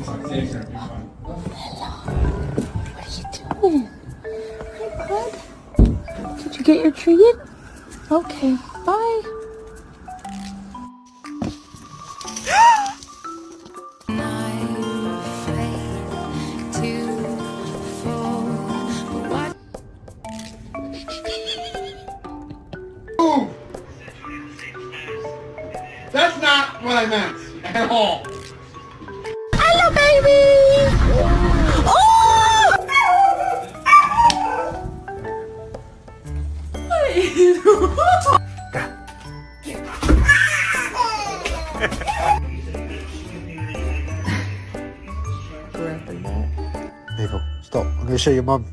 What are you doing? Hi, bud. Did you get your treat? Okay, bye. Boom! That's not what I meant at all. Hello, baby! Oh! Nico, stop. I'm going to show your mum.